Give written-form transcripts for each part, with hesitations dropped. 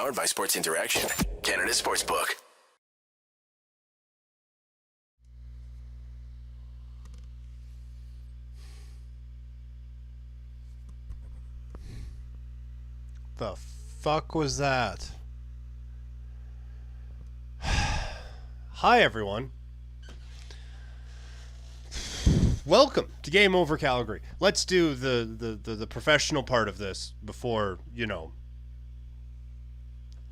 Powered by Sports Interaction, Canada Sportsbook. The fuck was that? Hi everyone. Welcome to Game Over Calgary. Let's do the professional part of this before,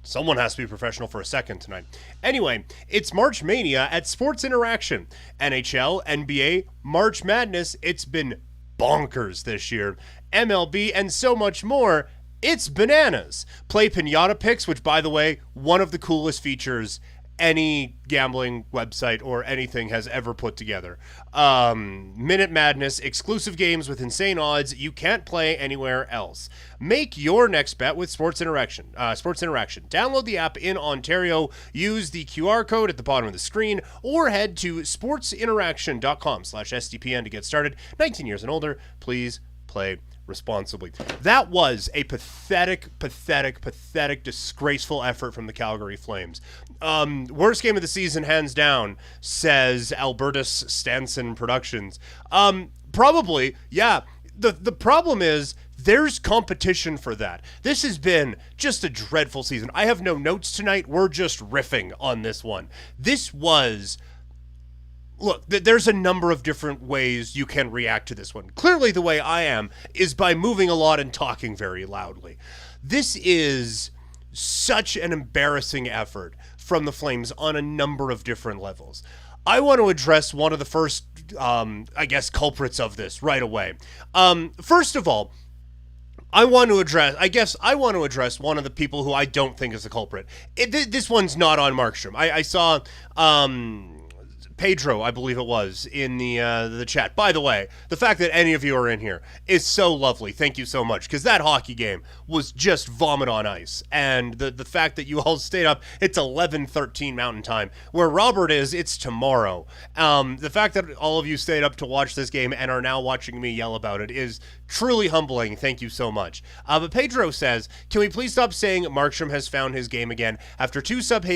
someone has to be professional for a second tonight. Anyway, it's March Mania at Sports Interaction. NHL, NBA, March Madness. It's been bonkers this year. MLB and so much more. It's bananas. Play Pinata Picks, which, by the way, one of the coolest features any gambling website or anything has ever put together. Minute Madness, exclusive games with insane odds you can't play anywhere else. Make your next bet with Sports Interaction. Download the app in Ontario, use the QR code at the bottom of the screen, or head to sportsinteraction.com/SDPN to get started. 19 years and older, please play responsibly. That was a pathetic, disgraceful effort from the Calgary Flames. Worst game of the season, hands down, says Albertus Stanson Productions. Probably, yeah. The problem is there's competition for that. This has been just a dreadful season. I have no notes tonight. We're just riffing on this one. This was... Look, there's a number of different ways you can react to this one. Clearly, the way I am is by moving a lot and talking very loudly. This is such an embarrassing effort from the Flames on a number of different levels. I want to address one of the first, culprits of this right away. First of all, I want to address one of the people who I don't think is the culprit. This one's not on Markstrom. I saw... Pedro, I believe it was, in the chat. By the way, the fact that any of you are in here is so lovely. Thank you so much, because that hockey game was just vomit on ice. And the fact that you all stayed up, it's 11:13 Mountain Time. Where Robert is, it's tomorrow. The fact that all of you stayed up to watch this game and are now watching me yell about it is truly humbling. Thank you so much. But Pedro says, can we please stop saying Markstrom has found his game again after two sub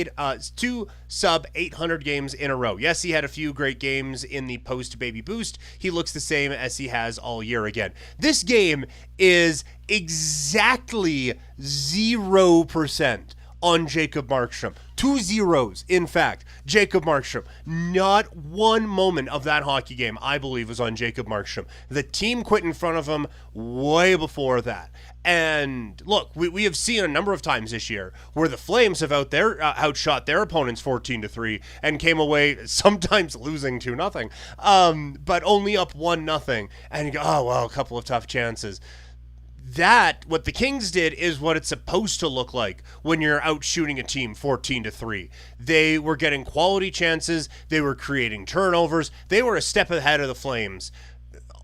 800 games in a row? Yes, he had a few great games in the post-baby boost. He looks the same as he has all year again. This game is exactly 0% on Jacob Markstrom. 2 zeros, in fact. Jacob Markstrom. Not one moment of that hockey game, I believe, was on Jacob Markstrom. The team quit in front of him way before that. And look, we have seen a number of times this year where the Flames have outshot their opponents 14-3 and came away sometimes losing 2-0, but only up 1-0. And you go, oh, well, a couple of tough chances. What the Kings did is what it's supposed to look like when you're out shooting a team 14-3. They were getting quality chances. They were creating turnovers. They were a step ahead of the Flames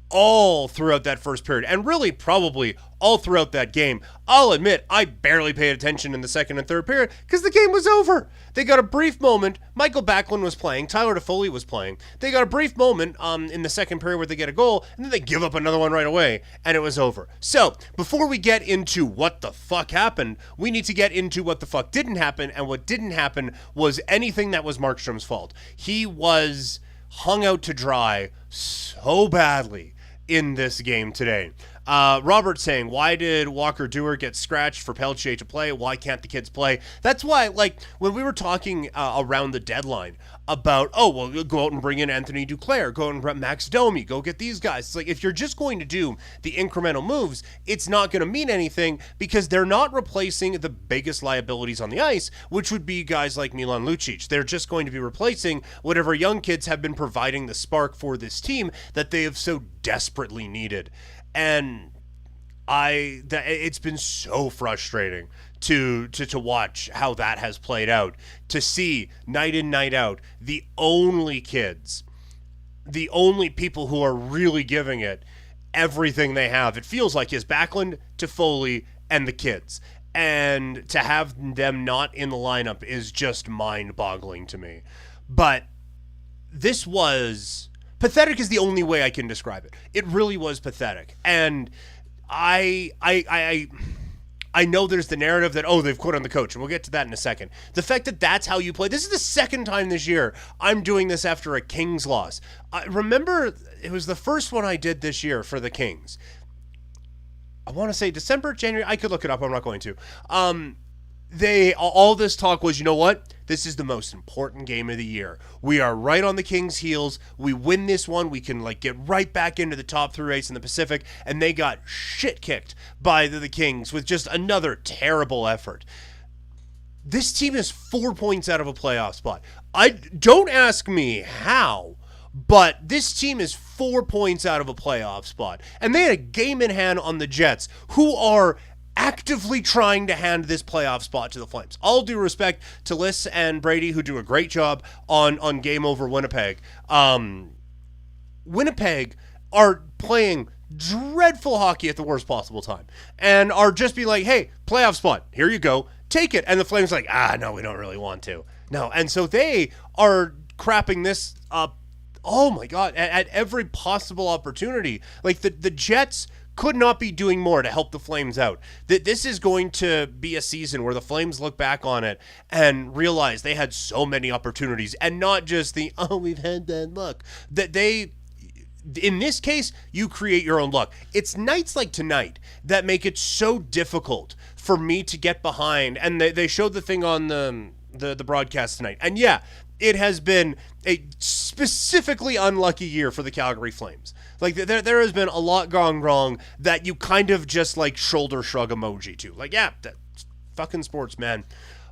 all throughout that first period, and really probably all throughout that game. I'll admit, I barely paid attention in the second and third period because the game was over. They got a brief moment. Michael Backlund was playing. Tyler Toffoli was playing. They got a brief moment in the second period where they get a goal, and then they give up another one right away, and it was over. So, before we get into what the fuck happened, we need to get into what the fuck didn't happen, and what didn't happen was anything that was Markstrom's fault. He was hung out to dry so badly in this game today. Robert saying, why did Walker Duehr get scratched for Peltier to play? Why can't the kids play? That's why, when we were talking around the deadline about, go out and bring in Anthony Duclair, go out and bring Max Domi, go get these guys. It's like, if you're just going to do the incremental moves, it's not going to mean anything because they're not replacing the biggest liabilities on the ice, which would be guys like Milan Lucic. They're just going to be replacing whatever young kids have been providing the spark for this team that they have so desperately needed. And it's been so frustrating to watch how that has played out, to see night in, night out, the only kids, the only people who are really giving it everything they have. It feels like is Backlund, Toffoli, and the kids. And to have them not in the lineup is just mind-boggling to me. But this was... pathetic is the only way I can describe it. It really was pathetic. And I I know there's the narrative that, oh, they've quit on the coach, and we'll get to that in a second. The fact that that's how you play. This is the second time this year I'm doing this after a Kings loss. Remember, it was the first one I did this year for the Kings. I want to say December, January. I could look it up. I'm not going to. All this talk was, you know what? This is the most important game of the year. We are right on the Kings' heels. We win this one, we can get right back into the top 3 race in the Pacific, and they got shit kicked by the Kings with just another terrible effort. This team is 4 points out of a playoff spot. Don't ask me how, but this team is 4 points out of a playoff spot, and they had a game in hand on the Jets, who are actively trying to hand this playoff spot to the Flames. All due respect to Liss and Brady, who do a great job on Game Over Winnipeg. Winnipeg are playing dreadful hockey at the worst possible time and are just being like, hey, playoff spot, here you go, take it. And the Flames are like, no, we don't really want to. No, and so they are crapping this up, oh my God, at every possible opportunity. Like the Jets could not be doing more to help the Flames out. This is going to be a season where the Flames look back on it and realize they had so many opportunities, and not just we've had bad luck. That they, in this case, you create your own luck. It's nights like tonight that make it so difficult for me to get behind. And they showed the thing on the broadcast tonight. And yeah, it has been a specifically unlucky year for the Calgary Flames. There has been a lot gone wrong that you kind of just shoulder shrug emoji to. Yeah, that's fucking sports, man.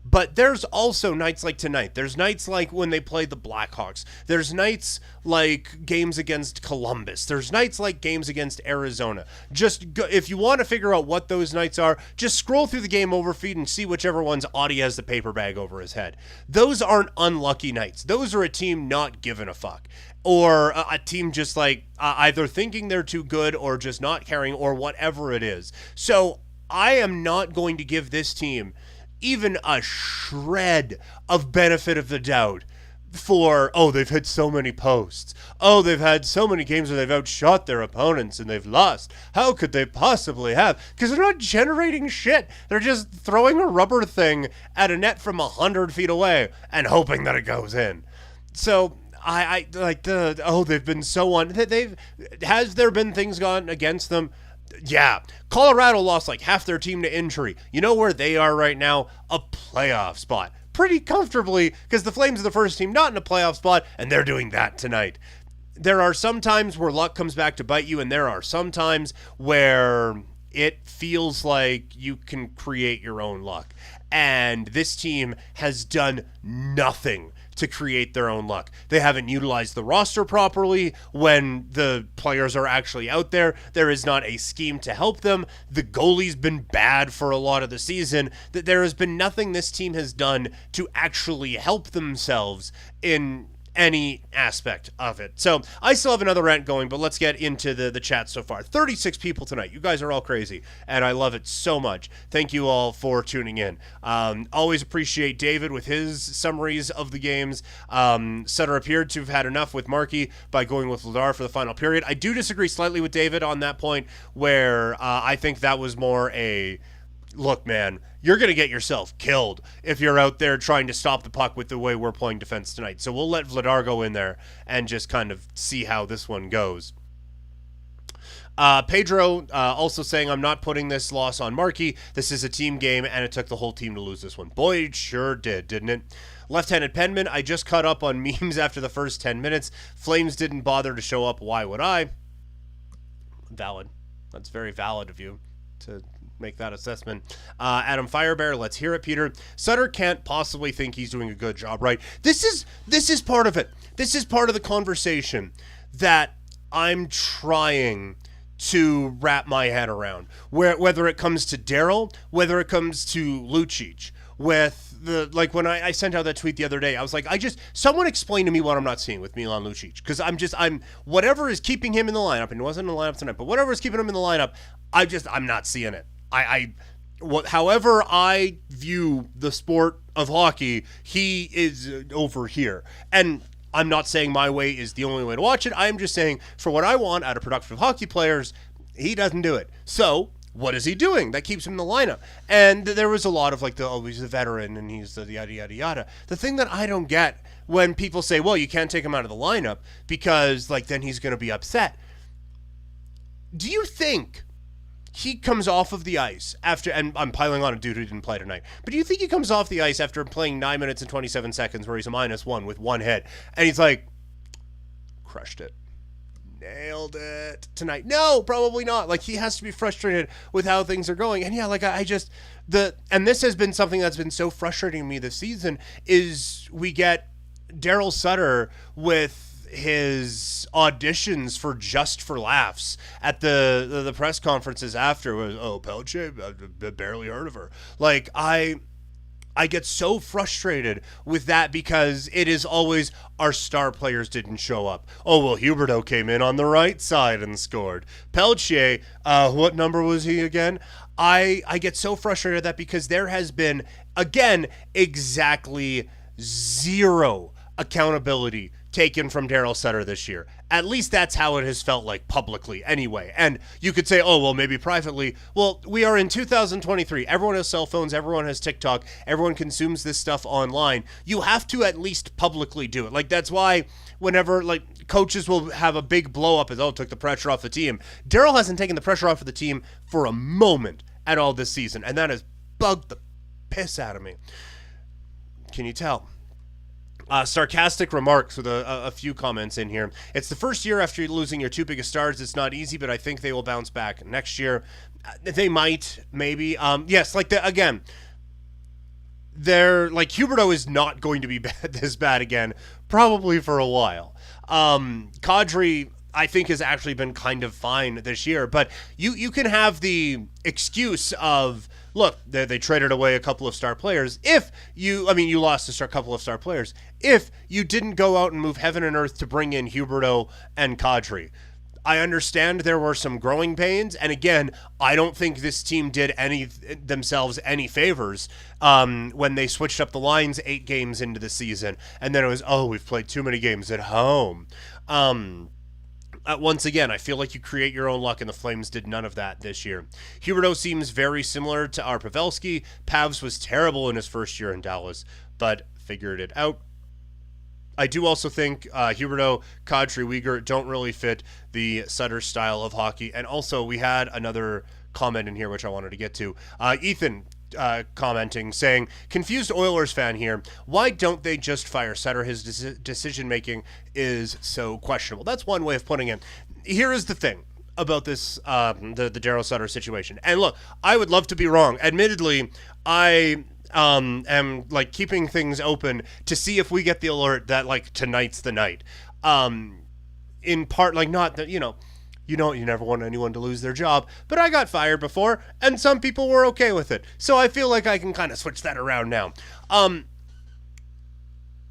But there's also nights like tonight. There's nights like when they played the Blackhawks. There's nights like games against Columbus. There's nights like games against Arizona. Just go, if you want to figure out what those nights are, just scroll through the Game Over feed and see whichever one's Audie has the paper bag over his head. Those aren't unlucky nights. Those are a team not giving a fuck. Or a team just either thinking they're too good or just not caring or whatever it is. So I am not going to give this team even a shred of benefit of the doubt for, they've hit so many posts. They've had so many games where they've outshot their opponents and they've lost. How could they possibly have? Because they're not generating shit. They're just throwing a rubber thing at a net from 100 feet away and hoping that it goes in. So they've been so has there been things gone against them? Yeah, Colorado lost half their team to injury. You know where they are right now? A playoff spot. Pretty comfortably, because the Flames are the first team not in a playoff spot, and they're doing that tonight. There are some times where luck comes back to bite you, and there are some times where it feels like you can create your own luck. And this team has done nothing to create their own luck. They haven't utilized the roster properly when the players are actually out there. There is not a scheme to help them. The goalie's been bad for a lot of the season. That there has been nothing this team has done to actually help themselves in any aspect of it. So I still have another rant going, but let's get into the chat so far. 36 people tonight. You guys are all crazy, and I love it so much. Thank you all for tuning in. Always appreciate David with his summaries of the games. Sutter appeared to have had enough with Markey by going with Vladar for the final period. I do disagree slightly with David on that point, where I think that was more a, look, man, you're going to get yourself killed if you're out there trying to stop the puck with the way we're playing defense tonight. So we'll let Vladar go in there and just kind of see how this one goes. Pedro also saying, I'm not putting this loss on Markey. This is a team game, and it took the whole team to lose this one. Boy, it sure did, didn't it? Left-handed Penman, I just caught up on memes after the first 10 minutes. Flames didn't bother to show up. Why would I? Valid. That's very valid of you to make that assessment. Adam Firebear, let's hear it, Peter. Sutter can't possibly think he's doing a good job, right? This is part of it. This is part of the conversation that I'm trying to wrap my head around. Whether it comes to Daryl, whether it comes to Lucic, with the, when I sent out that tweet the other day, I was like, someone explain to me what I'm not seeing with Milan Lucic, because I'm whatever is keeping him in the lineup, and he wasn't in the lineup tonight, but whatever is keeping him in the lineup, I'm not seeing it. However I view the sport of hockey, he is over here. And I'm not saying my way is the only way to watch it. I'm just saying, for what I want out of productive hockey players, he doesn't do it. So what is he doing that keeps him in the lineup? And there was a lot of like, he's a veteran and he's the yada, yada, yada. The thing that I don't get when people say, well, you can't take him out of the lineup because like then he's going to be upset. Do you think he comes off of the ice after, and I'm piling on a dude who didn't play tonight, but do you think he comes off the ice after playing 9 minutes and 27 seconds where he's a -1 with one hit, and he's like, crushed it, nailed it tonight? No, probably not. Like, he has to be frustrated with how things are going. And yeah, like and this has been something that's been so frustrating to me this season, is we get Daryl Sutter with his auditions for Just for Laughs at the press conferences after. Was, Pelche, I barely heard of her. Like, I get so frustrated with that because it is always our star players didn't show up. Oh, well, Huberdeau came in on the right side and scored. Pelche, what number was he again? I get so frustrated at that because there has been, again, exactly zero accountability taken from Daryl Sutter this year. At least that's how it has felt like publicly anyway. And you could say, oh, well, maybe privately. Well, we are in 2023. Everyone has cell phones. Everyone has TikTok. Everyone consumes this stuff online. You have to at least publicly do it. Like, that's why whenever, like, coaches will have a big blow up as, took the pressure off the team. Daryl hasn't taken the pressure off of the team for a moment at all this season. And that has bugged the piss out of me. Can you tell? Sarcastic remarks with a few comments in here. It's the first year after losing your two biggest stars. It's not easy, but I think they will bounce back next year. They might, maybe. Yes, like again, they're like, Huberdeau is not going to be this bad again, probably for a while. Kadri, I think, has actually been kind of fine this year, but you can have the excuse of, look, they traded away a couple of star players. You lost a couple of star players. If you didn't go out and move heaven and earth to bring in Huberdeau and Kadri. I understand there were some growing pains, and again, I don't think this team did themselves any favors when they switched up the lines 8 games into the season, and then it was, we've played too many games at home. Once again, I feel like you create your own luck, and the Flames did none of that this year. Huberdeau seems very similar to our Pavelski. Pavs was terrible in his first year in Dallas, but figured it out. I do also think Huberdeau, Kadri, Weegar don't really fit the Sutter style of hockey. And also, we had another comment in here which I wanted to get to. Ethan commenting, saying, confused Oilers fan here. Why don't they just fire Sutter? His decision-making is so questionable. That's one way of putting it. Here is the thing about this, the Daryl Sutter situation. And look, I would love to be wrong. Admittedly, I am like keeping things open to see if we get the alert that like tonight's the night. In part, like, not that, you never want anyone to lose their job, but I got fired before, and some people were okay with it. So I feel like I can kind of switch that around now.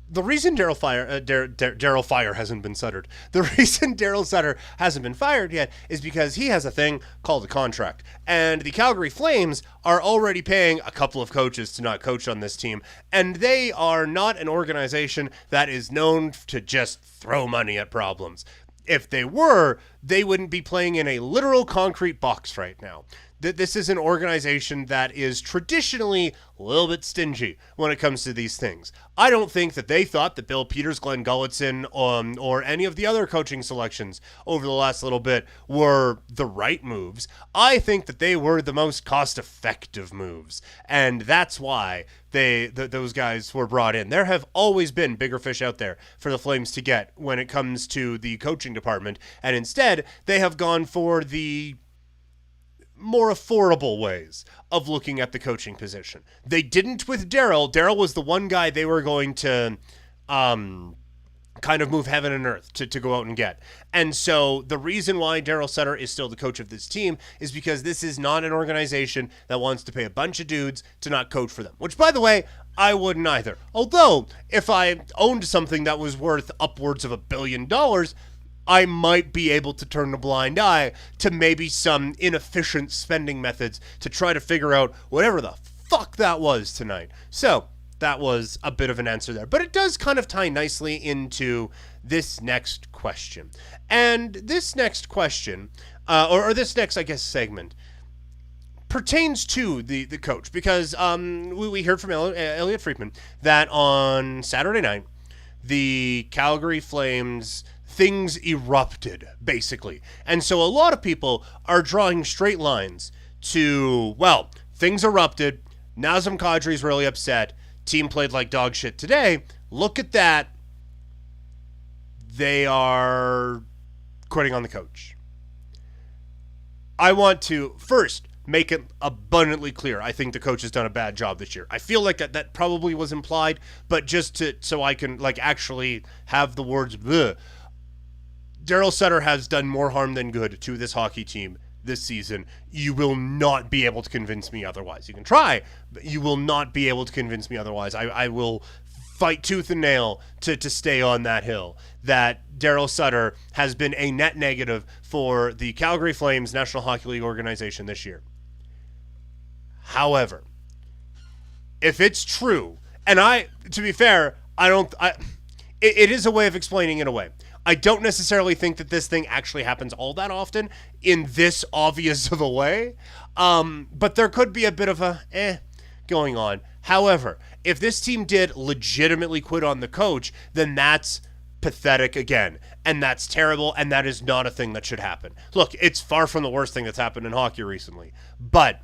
The reason Daryl Fire hasn't been Suttered, the reason Daryl Sutter hasn't been fired yet is because he has a thing called a contract. And the Calgary Flames are already paying a couple of coaches to not coach on this team. And they are not an organization that is known to just throw money at problems. If they were, they wouldn't be playing in a literal concrete box right now. This is an organization that is traditionally a little bit stingy when it comes to these things. I don't think that they thought that Bill Peters, Glenn Gulletson, or any of the other coaching selections over the last little bit were the right moves. I think that they were the most cost-effective moves, and that's why those guys were brought in. There have always been bigger fish out there for the Flames to get when it comes to the coaching department, and instead they have gone for the more affordable ways of looking at the coaching position. They didn't with Daryl. Daryl was the one guy they were going to kind of move heaven and earth to go out and get. And so the reason why Daryl Sutter is still the coach of this team is because this is not an organization that wants to pay a bunch of dudes to not coach for them, which, by the way, I wouldn't either. Although, if I owned something that was worth upwards of $1 billion, I might be able to turn a blind eye to maybe some inefficient spending methods to try to figure out whatever the fuck that was tonight. So that was a bit of an answer there. But it does kind of tie nicely into this next question. And this next question, or this next, I guess, segment, pertains to the coach, because we heard from Elliot Friedman that on Saturday night, the Calgary Flames, things erupted, basically. And so a lot of people are drawing straight lines to, well, things erupted, Nazem Kadri's really upset, team played like dog shit today, look at that, they are quitting on the coach. I want to first make it abundantly clear. I think the coach has done a bad job this year. I feel like that probably was implied, but just so I can actually have the words bleh. Daryl Sutter has done more harm than good to this hockey team this season. You will not be able to convince me otherwise. You can try, but you will not be able to convince me otherwise. I will fight tooth and nail to stay on that hill, that Daryl Sutter has been a net negative for the Calgary Flames National Hockey League organization this year. However, if it's true, and to be fair, it is a way of explaining it away. I don't necessarily think that this thing actually happens all that often in this obvious of a way, but there could be a bit of a going on. However, if this team did legitimately quit on the coach, then that's pathetic again, and that's terrible, and that is not a thing that should happen. Look, it's far from the worst thing that's happened in hockey recently, but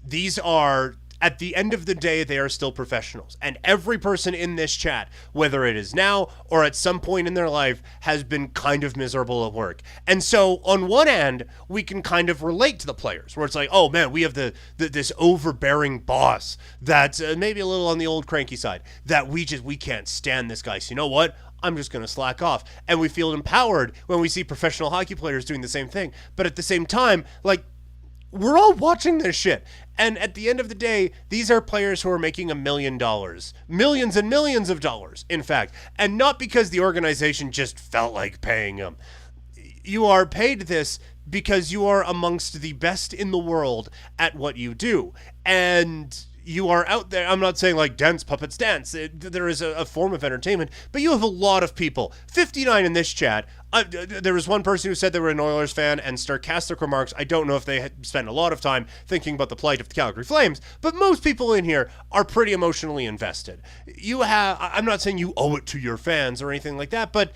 these are, at the end of the day, they are still professionals. And every person in this chat, whether it is now or at some point in their life, has been kind of miserable at work. And so on one end, we can kind of relate to the players, where it's like, oh man, we have this overbearing boss that's maybe a little on the old cranky side, that we can't stand this guy. So you know what? I'm just going to slack off. And we feel empowered when we see professional hockey players doing the same thing. But at the same time, we're all watching this shit. And at the end of the day, these are players who are making $1 million. Millions and millions of dollars, in fact. And not because the organization just felt like paying them. You are paid this because you are amongst the best in the world at what you do. And you are out there. I'm not saying dance puppets dance. There is a form of entertainment, but you have a lot of people. 59 in this chat. There was one person who said they were an Oilers fan, and sarcastic remarks. I don't know if they had spent a lot of time thinking about the plight of the Calgary Flames, but most people in here are pretty emotionally invested. I'm not saying you owe it to your fans or anything like that, but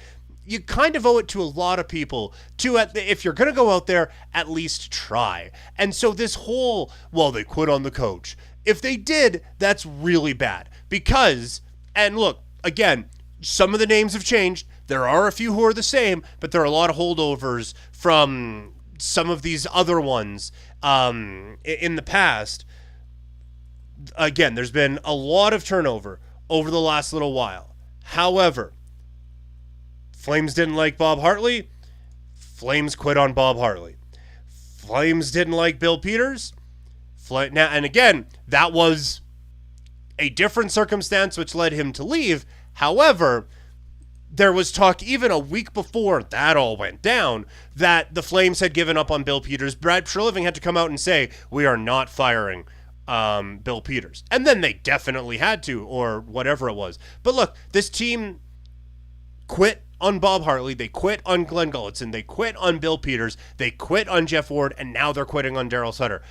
you kind of owe it to a lot of people to, if you're going to go out there, at least try. And so this whole, well, they quit on the coach. If they did, that's really bad. Because, and look, again, some of the names have changed. There are a few who are the same, but there are a lot of holdovers from some of these other ones in the past. Again, there's been a lot of turnover over the last little while. However, Flames didn't like Bob Hartley. Flames quit on Bob Hartley. Flames didn't like Bill Peters. Now, and again, that was a different circumstance which led him to leave. However, there was talk even a week before that all went down that the Flames had given up on Bill Peters. Brad Treliving had to come out and say, we are not firing Bill Peters. And then they definitely had to, or whatever it was. But look, this team quit on Bob Hartley, they quit on Glenn Gulletson, they quit on Bill Peters, they quit on Jeff Ward, and now they're quitting on Daryl Sutter.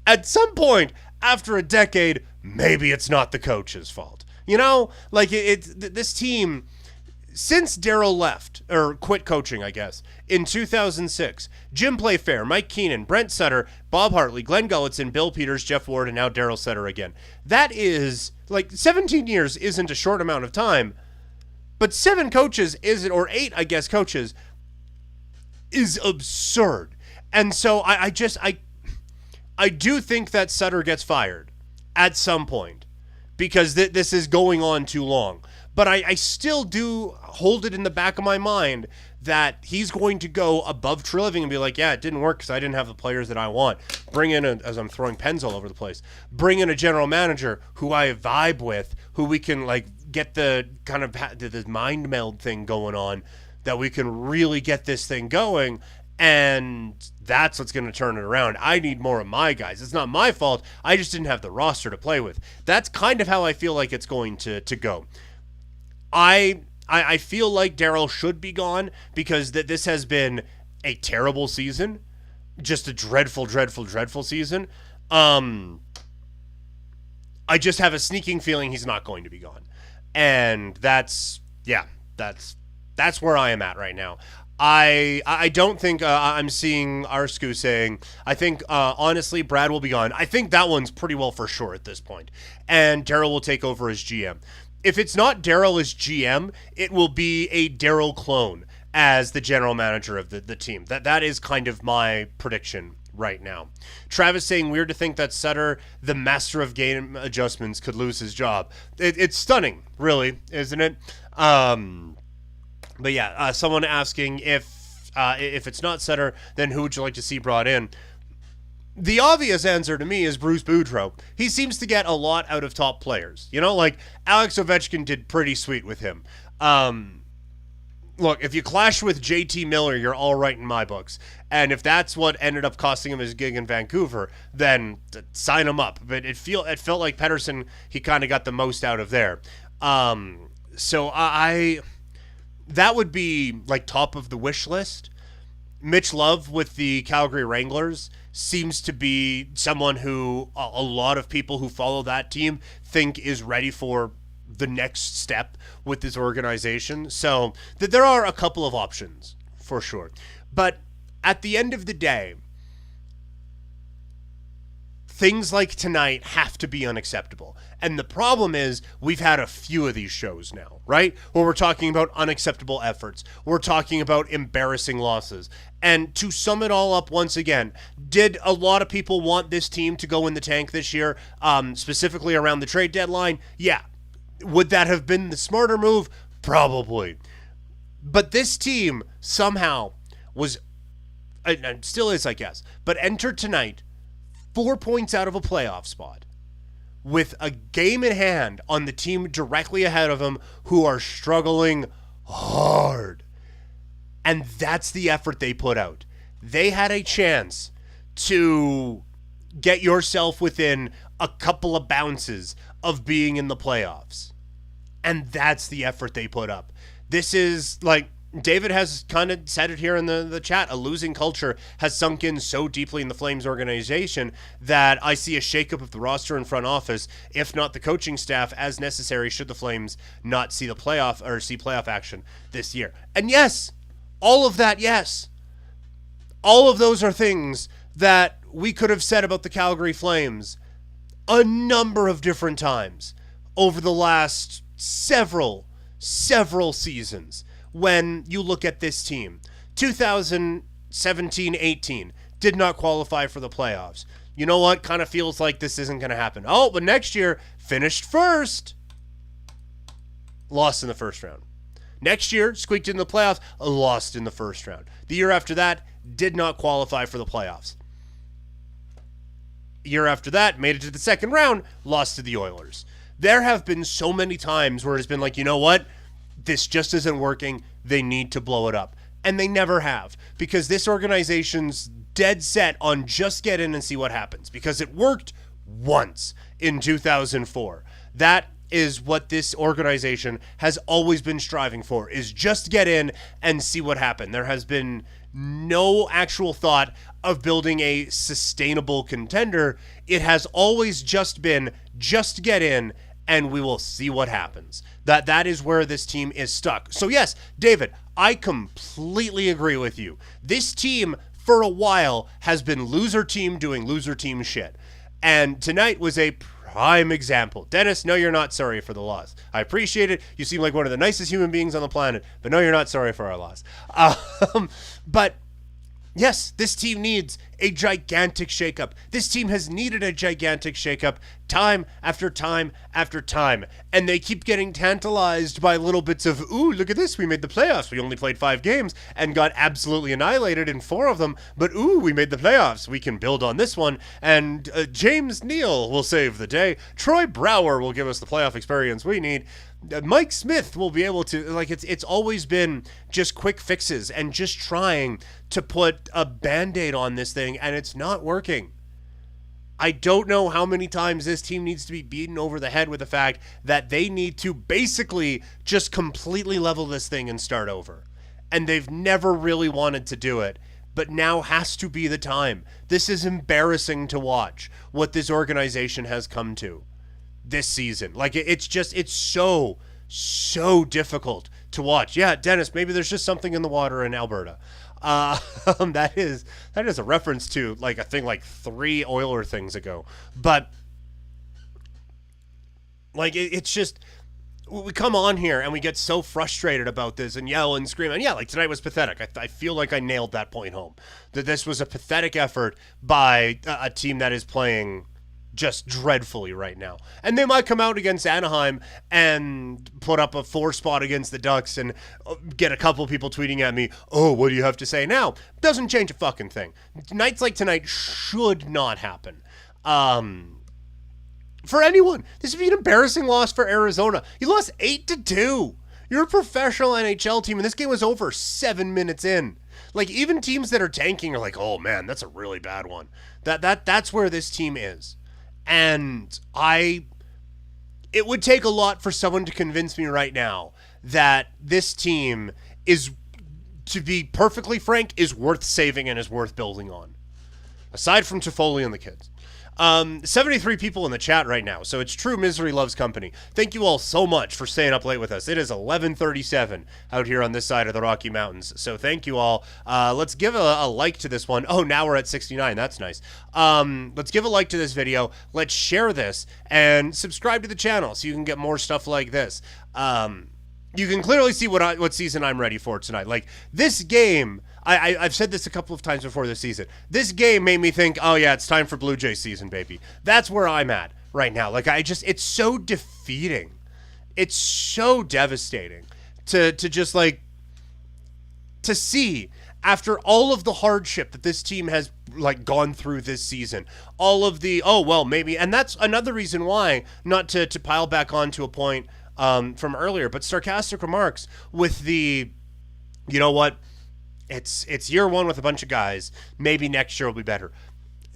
At some point, after a decade, maybe it's not the coach's fault. You know, this team, since Daryl left, or quit coaching, I guess, in 2006, Jim Playfair, Mike Keenan, Brent Sutter, Bob Hartley, Glenn Gulletson, Bill Peters, Jeff Ward, and now Daryl Sutter again. That is, 17 years isn't a short amount of time, but 7 coaches isn't, or 8, I guess, coaches, is absurd. And so I do think that Sutter gets fired at some point because this is going on too long. But I still do hold it in the back of my mind that he's going to go above Treliving and be like, yeah, it didn't work because I didn't have the players that I want. Bring in, as I'm throwing pens all over the place, bring in a general manager who I vibe with, who we can get the kind of the mind meld thing going on, that we can really get this thing going. And that's what's going to turn it around. I need more of my guys. It's not my fault. I just didn't have the roster to play with. That's kind of how I feel like it's going to go. I feel like Daryl should be gone because this has been a terrible season. just a dreadful, dreadful, dreadful season. I just have a sneaking feeling he's not going to be gone. And that's where I am at right now. I don't think I'm seeing Arsku saying, I think, honestly, Brad will be gone. I think that one's pretty well for sure at this point. And Daryl will take over as GM. If it's not Daryl as GM, it will be a Daryl clone as the general manager of the team. That is kind of my prediction right now. Travis saying, weird to think that Sutter, the master of game adjustments, could lose his job. It's stunning, really, isn't it? But yeah, someone asking if it's not Sutter, then who would you like to see brought in? The obvious answer to me is Bruce Boudreau. He seems to get a lot out of top players. You know, like Alex Ovechkin did pretty sweet with him. Look, if you clash with JT Miller, you're all right in my books. And if that's what ended up costing him his gig in Vancouver, then sign him up. But it felt like Pettersson, he kind of got the most out of there. So that would be like top of the wish list. Mitch Love with the Calgary Wranglers seems to be someone who a lot of people who follow that team think is ready for the next step with this organization. So there are a couple of options for sure. But at the end of the day, things like tonight have to be unacceptable. And the problem is we've had a few of these shows now, right? Where we're talking about unacceptable efforts. We're talking about embarrassing losses. And to sum it all up once again, did a lot of people want this team to go in the tank this year, specifically around the trade deadline? Yeah. Would that have been the smarter move? Probably. But this team somehow was, and still is, I guess, but entered tonight 4 points out of a playoff spot with a game in hand on the team directly ahead of them who are struggling hard. And that's the effort they put out. They had a chance to get yourself within a couple of bounces of being in the playoffs. And that's the effort they put up. This is like, David has kind of said it here in the chat, a losing culture has sunk in so deeply in the Flames organization that I see a shakeup of the roster and front office, if not the coaching staff, as necessary should the Flames not see the playoff action this year. And yes, all of that, yes. All of those are things that we could have said about the Calgary Flames a number of different times over the last several seasons. When you look at this team, 2017-18 did not qualify for the playoffs. You know what? Kind of feels like this isn't going to happen. Oh, but next year, finished first. Lost in the first round. Next year, squeaked in the playoffs, lost in the first round. The year after that, did not qualify for the playoffs. Year after that, made it to the second round, lost to the Oilers. There have been so many times where it's been like, you know what? This just isn't working. They need to blow it up. And they never have, because this organization's dead set on just get in and see what happens, because it worked once in 2004. That is what this organization has always been striving for, is just get in and see what happens. There has been no actual thought of building a sustainable contender. It has always just been just get in and we will see what happens. That is where this team is stuck. So yes, David, I completely agree with you. This team, for a while, has been loser team doing loser team shit. And tonight was a prime example. Dennis, no, you're not sorry for the loss. I appreciate it. You seem like one of the nicest human beings on the planet, but no, you're not sorry for our loss. But yes, this team needs a gigantic shakeup. This team has needed a gigantic shakeup time after time after time. And they keep getting tantalized by little bits of, ooh, look at this, we made the playoffs. We only played 5 games and got absolutely annihilated in 4 of them. But ooh, we made the playoffs. We can build on this one. And James Neal will save the day. Troy Brouwer will give us the playoff experience we need. Mike Smith will be able to, like, it's always been just quick fixes and just trying to put a Band-Aid on this thing, and it's not working. I don't know how many times this team needs to be beaten over the head with the fact that they need to basically just completely level this thing and start over. And they've never really wanted to do it. but now has to be the time. This is embarrassing to watch what this organization has come to this season. Like, it's so difficult to watch. Yeah, Dennis, maybe there's just something in the water in Alberta. That is a reference to like a thing like 3 Oiler things ago. But like, it's just, we come on here and we get so frustrated about this and yell and scream. And yeah, like tonight was pathetic. I feel like I nailed that point home. That this was a pathetic effort by a team that is playing just dreadfully right now. And they might come out against Anaheim and put up a 4 spot against the Ducks and get a couple people tweeting at me, oh, what do you have to say now? Doesn't change a fucking thing. Nights like tonight should not happen. For anyone. This would be an embarrassing loss for Arizona. You lost 8-2. You're a professional NHL team, and this game was over 7 minutes in. Like, even teams that are tanking are like, oh man, that's a really bad one. That's where this team is. And it would take a lot for someone to convince me right now that this team is, to be perfectly frank, is worth saving and is worth building on. Aside from Toffoli and the kids. 73 people in the chat right now, so it's true misery loves company. Thank you all so much for staying up late with us. It is 11:37 out here on this side of the Rocky Mountains, so thank you all. Let's give a like to this one. Oh, now we're at 69. That's nice. Let's give a like to this video. Let's share this and subscribe to the channel so you can get more stuff like this. You can clearly see what season I'm ready for tonight. Like, this game, I've said this a couple of times before this season. This game made me think, oh yeah, it's time for Blue Jays season, baby. That's where I'm at right now. Like, it's so defeating. It's so devastating to just like, to see after all of the hardship that this team has like gone through this season, all of the, oh, well, maybe, and that's another reason why, not to pile back on to a point from earlier, but sarcastic remarks with the, you know what, it's year one with a bunch of guys, maybe next year will be better.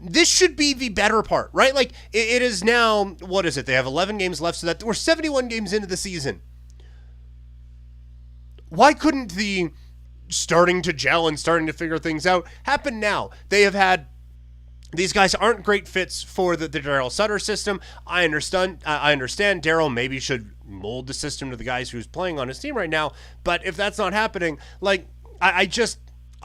This should be the better part, right? Like, it is now, what is it? They have 11 games left, so that we're 71 games into the season. Why couldn't the starting to gel and starting to figure things out happen now? They have had, these guys aren't great fits for the Darryl Sutter system. I understand Darryl maybe should mold the system to the guys who's playing on his team right now, but if that's not happening, like, I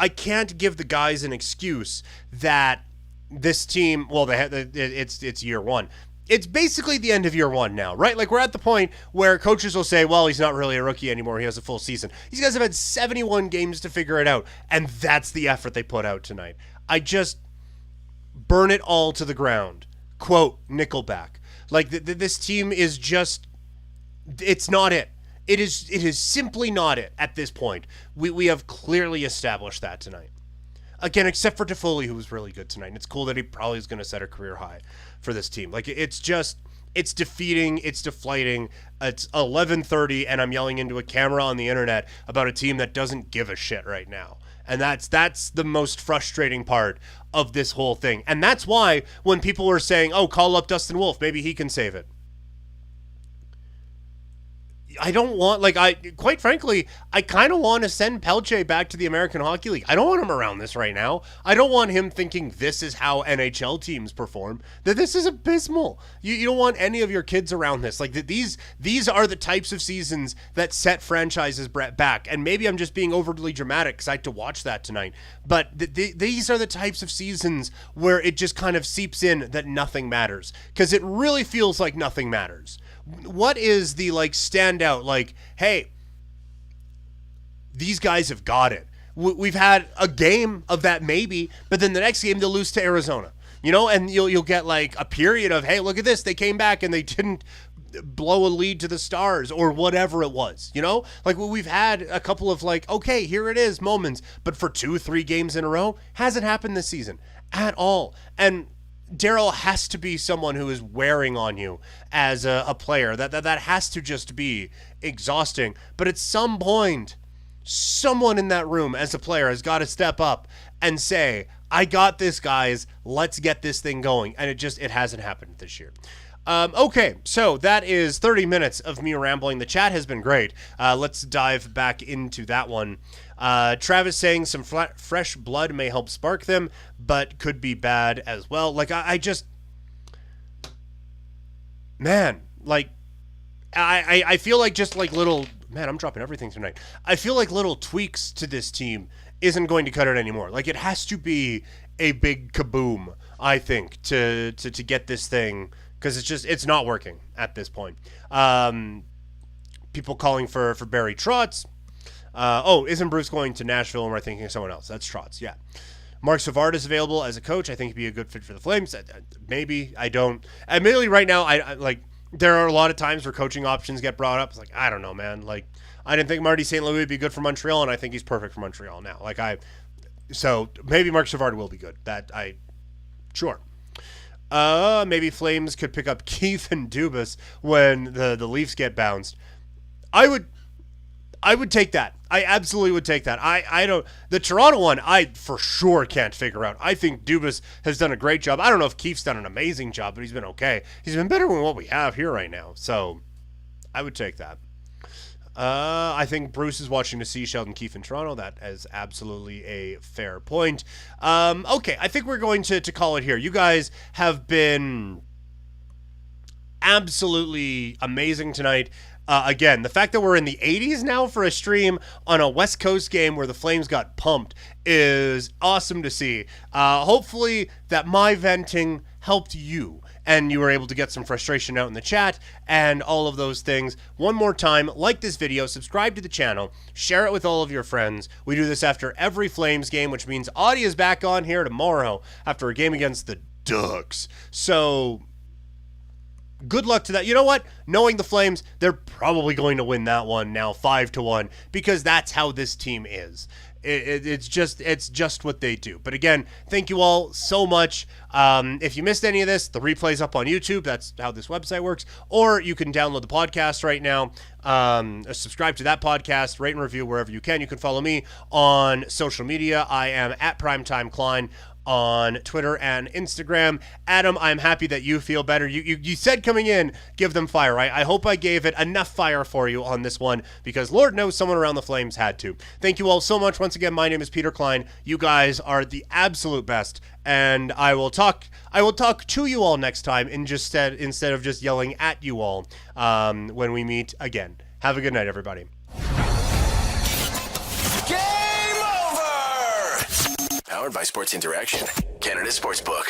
can't give the guys an excuse that this team, well, it's year one. It's basically the end of year one now, right? Like, we're at the point where coaches will say, well, he's not really a rookie anymore. He has a full season. These guys have had 71 games to figure it out, and that's the effort they put out tonight. I just burn it all to the ground. Quote, Nickelback. Like, this team is just, it's not it. It is simply not it at this point. We have clearly established that tonight. Again, except for Toffoli, who was really good tonight. And it's cool that he probably is going to set a career high for this team. Like, it's just, it's defeating, it's deflating. It's 11:30, and I'm yelling into a camera on the internet about a team that doesn't give a shit right now. And that's the most frustrating part of this whole thing. And that's why when people were saying, oh, call up Dustin Wolf, maybe he can save it. I don't want, like, quite frankly, I kind of want to send Pelche back to the American Hockey League. I don't want him around this right now. I don't want him thinking this is how NHL teams perform. That this is abysmal. You don't want any of your kids around this. Like, these are the types of seasons that set franchises back. And maybe I'm just being overly dramatic because I had to watch that tonight. But these are the types of seasons where it just kind of seeps in that nothing matters. Because it really feels like nothing matters. What is the, like, standout, like, hey, these guys have got it. We've had a game of that maybe, but then the next game they'll lose to Arizona, you know, and you'll get, like, a period of, hey, look at this, they came back and they didn't blow a lead to the Stars or whatever it was, you know? Like, we've had a couple of, like, okay, here it is moments, but for 2-3 games in a row, hasn't happened this season at all. And Darryl has to be someone who is wearing on you as a player. That has to just be exhausting. But at some point, someone in that room as a player has got to step up and say, I got this, guys. Let's get this thing going. And it hasn't happened this year. Okay, so that is 30 minutes of me rambling. The chat has been great. Let's dive back into that one. Travis saying some fresh blood may help spark them, but could be bad as well. Like, I just... Man, like, I feel like just like little... Man, I'm dropping everything tonight. I feel like little tweaks to this team isn't going to cut it anymore. Like, it has to be a big kaboom, I think, to get this thing... Because it's not working at this point. People calling for Barry Trotz. Isn't Bruce going to Nashville? Or am I thinking of someone else? That's Trotz, yeah. Mark Savard is available as a coach. I think he'd be a good fit for the Flames. Maybe. I don't. Admittedly, right now, I like, there are a lot of times where coaching options get brought up. It's like, I don't know, man. Like, I didn't think Marty St. Louis would be good for Montreal, and I think he's perfect for Montreal now. So maybe Mark Savard will be good. Sure. Maybe Flames could pick up Keith and Dubas when the Leafs get bounced. I would take that. I absolutely would take that. I don't... The Toronto one, I for sure can't figure out. I think Dubas has done a great job. I don't know if Keith's done an amazing job, but he's been okay. He's been better than what we have here right now. So, I would take that. I think Bruce is watching to see Sheldon Keefe in Toronto. That is absolutely a fair point. Okay, I think we're going to call it here. You guys have been absolutely amazing tonight. Again, the fact that we're in the 80s now for a stream on a West Coast game where the Flames got pumped is awesome to see. Hopefully that my venting helped you and you were able to get some frustration out in the chat and all of those things. One more time, like this video, subscribe to the channel, share it with all of your friends. We do this after every Flames game, which means Audie is back on here tomorrow after a game against the Ducks. So... good luck to that. You know what? Knowing the Flames, they're probably going to win that one now 5-1 because that's how this team is. It's just what they do. But again, thank you all so much. If you missed any of this, the replay's up on YouTube. That's how this website works. Or you can download the podcast right now. Subscribe to that podcast, rate and review wherever you can. You can follow me on social media. I am at Primetime Klein on Twitter and Instagram. Adam, I'm happy that you feel better. You said coming in, give them fire. I hope I gave it enough fire for you on this one because Lord knows someone around the Flames had to. Thank you all so much. Once again, my name is Peter Klein. You guys are the absolute best, and I will talk to you all next time instead of just yelling at you all when we meet again. Have a good night, everybody. Powered by Sports Interaction, Canada Sportsbook.